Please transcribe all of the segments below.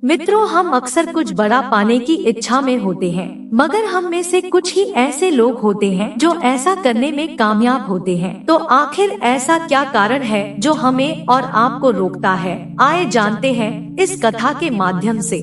मित्रों, हम अक्सर कुछ बड़ा पाने की इच्छा में होते हैं, मगर हम में से कुछ ही ऐसे लोग होते हैं जो ऐसा करने में कामयाब होते हैं। तो आखिर ऐसा क्या कारण है जो हमें और आपको रोकता है? आइए जानते हैं इस कथा के माध्यम से।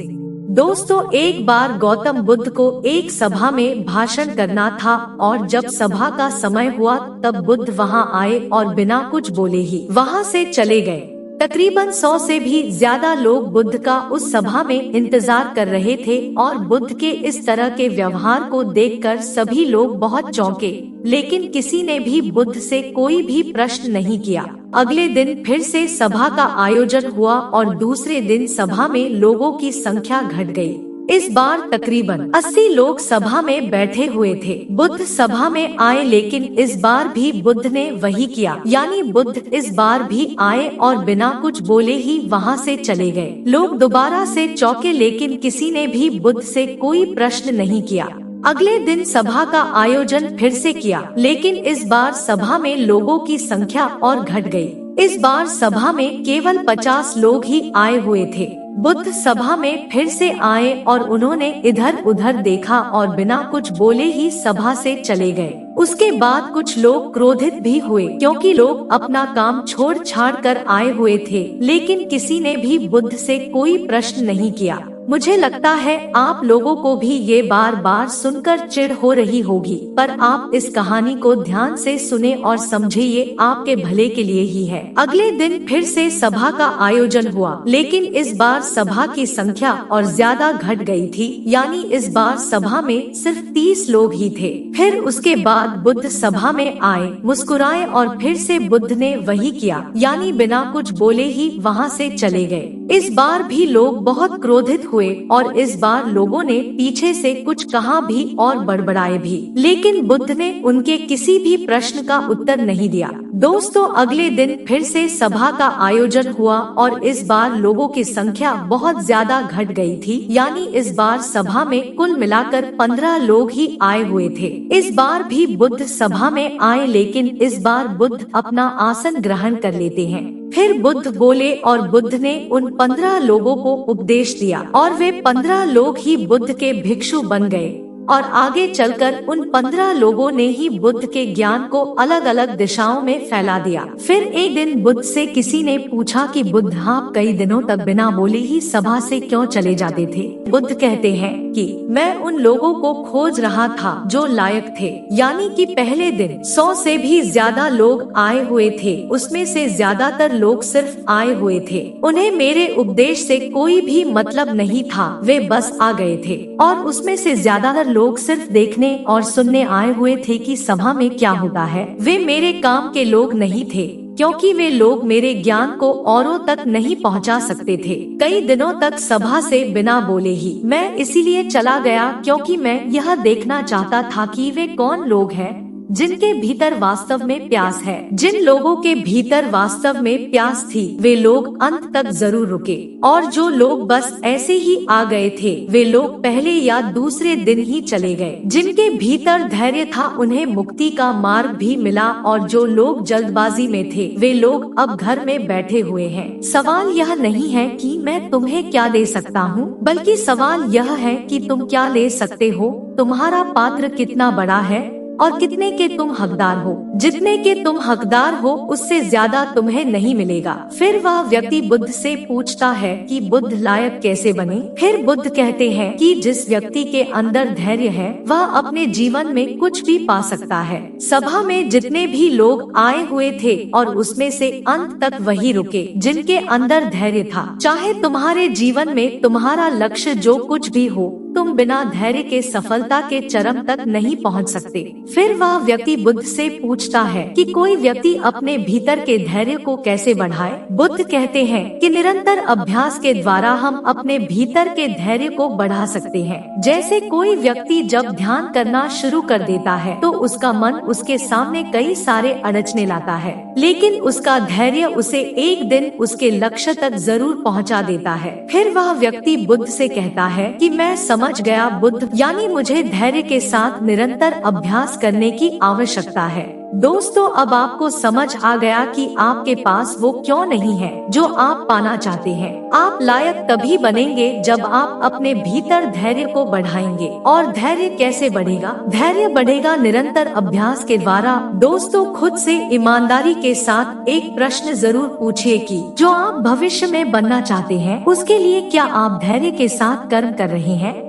दोस्तों, एक बार गौतम बुद्ध को एक सभा में भाषण करना था और जब सभा का समय हुआ तब बुद्ध वहां आए और बिना कुछ बोले ही वहां से चले गए। तकरीबन 100 से भी ज्यादा लोग बुद्ध का उस सभा में इंतजार कर रहे थे और बुद्ध के इस तरह के व्यवहार को देखकर सभी लोग बहुत चौंके, लेकिन किसी ने भी बुद्ध से कोई भी प्रश्न नहीं किया। अगले दिन फिर से सभा का आयोजन हुआ और दूसरे दिन सभा में लोगों की संख्या घट गई। इस बार तकरीबन 80 लोग सभा में बैठे हुए थे। बुद्ध सभा में आए, लेकिन इस बार भी बुद्ध ने वही किया, यानी बुद्ध इस बार भी आए और बिना कुछ बोले ही वहां से चले गए। लोग दोबारा से चौंके, लेकिन किसी ने भी बुद्ध से कोई प्रश्न नहीं किया। अगले दिन सभा का आयोजन फिर से किया, लेकिन इस बार सभा में लोगों की संख्या और घट गई। इस बार सभा में केवल 50 लोग ही आए हुए थे। बुद्ध सभा में फिर से आए और उन्होंने इधर उधर देखा और बिना कुछ बोले ही सभा से चले गए। उसके बाद कुछ लोग क्रोधित भी हुए, क्योंकि लोग अपना काम छोड़ छाड़ कर आए हुए थे, लेकिन किसी ने भी बुद्ध से कोई प्रश्न नहीं किया। मुझे लगता है आप लोगों को भी ये बार बार सुनकर चिढ़ हो रही होगी, पर आप इस कहानी को ध्यान से सुने और समझे, ये आपके भले के लिए ही है। अगले दिन फिर से सभा का आयोजन हुआ, लेकिन इस बार सभा की संख्या और ज्यादा घट गई थी, यानी इस बार सभा में सिर्फ 30 लोग ही थे। फिर उसके बाद बुद्ध सभा में आए, मुस्कुराए और फिर से बुद्ध ने वही किया, यानी बिना कुछ बोले ही वहाँ से चले गए। इस बार भी लोग बहुत क्रोधित हुए और इस बार लोगों ने पीछे से कुछ कहा भी और बड़बड़ाए भी, लेकिन बुद्ध ने उनके किसी भी प्रश्न का उत्तर नहीं दिया। दोस्तों, अगले दिन फिर से सभा का आयोजन हुआ और इस बार लोगों की संख्या बहुत ज्यादा घट गई थी, यानी इस बार सभा में कुल मिलाकर 15 लोग ही आए हुए थे। इस बार भी बुद्ध सभा में आए, लेकिन इस बार बुद्ध अपना आसन ग्रहण कर लेते हैं। फिर बुद्ध बोले और बुद्ध ने उन 15 लोगों को उपदेश दिया और वे 15 लोग ही बुद्ध के भिक्षु बन गए और आगे चलकर उन 15 लोगों ने ही बुद्ध के ज्ञान को अलग अलग दिशाओं में फैला दिया। फिर एक दिन बुद्ध से किसी ने पूछा कि बुद्ध, आप कई दिनों तक बिना बोले ही सभा से क्यों चले जाते थे? बुद्ध कहते हैं कि मैं उन लोगों को खोज रहा था जो लायक थे, यानी कि पहले दिन 100 से भी ज्यादा लोग आए हुए थे, उसमें से ज्यादातर लोग सिर्फ आए हुए थे। उन्हें मेरे उपदेश से कोई भी मतलब नहीं था, वे बस आ गए थे और उसमें से ज्यादातर लोग सिर्फ देखने और सुनने आए हुए थे कि सभा में क्या होता है। वे मेरे काम के लोग नहीं थे, क्योंकि वे लोग मेरे ज्ञान को औरों तक नहीं पहुंचा सकते थे। कई दिनों तक सभा से बिना बोले ही मैं इसीलिए चला गया, क्योंकि मैं यह देखना चाहता था कि वे कौन लोग हैं जिनके भीतर वास्तव में प्यास है। जिन लोगों के भीतर वास्तव में प्यास थी, वे लोग अंत तक जरूर रुके, और जो लोग बस ऐसे ही आ गए थे, वे लोग पहले या दूसरे दिन ही चले गए। जिनके भीतर धैर्य था, उन्हें मुक्ति का मार्ग भी मिला, और जो लोग जल्दबाजी में थे, वे लोग अब घर में बैठे हुए हैं। सवाल यह नहीं है कि मैं तुम्हें क्या दे सकता हूँ, बल्कि सवाल यह है कि तुम क्या ले सकते हो। तुम्हारा पात्र कितना बड़ा है और कितने के तुम हकदार हो। जितने के तुम हकदार हो, उससे ज्यादा तुम्हें नहीं मिलेगा। फिर वह व्यक्ति बुद्ध से पूछता है कि बुद्ध, लायक कैसे बने? फिर बुद्ध कहते हैं कि जिस व्यक्ति के अंदर धैर्य है, वह अपने जीवन में कुछ भी पा सकता है। सभा में जितने भी लोग आए हुए थे और उसमें से अंत तक वही रुके जिनके अंदर धैर्य था। चाहे तुम्हारे जीवन में तुम्हारा लक्ष्य जो कुछ भी हो, तुम बिना धैर्य के सफलता के चरम तक नहीं पहुंच सकते। फिर वह व्यक्ति बुद्ध से पूछता है कि कोई व्यक्ति अपने भीतर के धैर्य को कैसे बढ़ाए? बुद्ध कहते हैं कि निरंतर अभ्यास के द्वारा हम अपने भीतर के धैर्य को बढ़ा सकते हैं। जैसे कोई व्यक्ति जब ध्यान करना शुरू कर देता है तो उसका मन उसके सामने कई सारे अड़चने लाता है, लेकिन उसका धैर्य उसे एक दिन उसके लक्ष्य तक जरूर पहुंचा देता है। फिर वह व्यक्ति बुद्ध से कहता है कि मैं समझ गया बुद्ध, यानी मुझे धैर्य के साथ निरंतर अभ्यास करने की आवश्यकता है। दोस्तों, अब आपको समझ आ गया कि आपके पास वो क्यों नहीं है जो आप पाना चाहते हैं। आप लायक तभी बनेंगे जब आप अपने भीतर धैर्य को बढ़ाएंगे। और धैर्य कैसे बढ़ेगा? धैर्य बढ़ेगा निरंतर अभ्यास के द्वारा। दोस्तों, खुद से ईमानदारी के साथ एक प्रश्न जरूर पूछिए कि जो आप भविष्य में बनना चाहते हैं उसके लिए क्या आप धैर्य के साथ कर्म कर रहे हैं।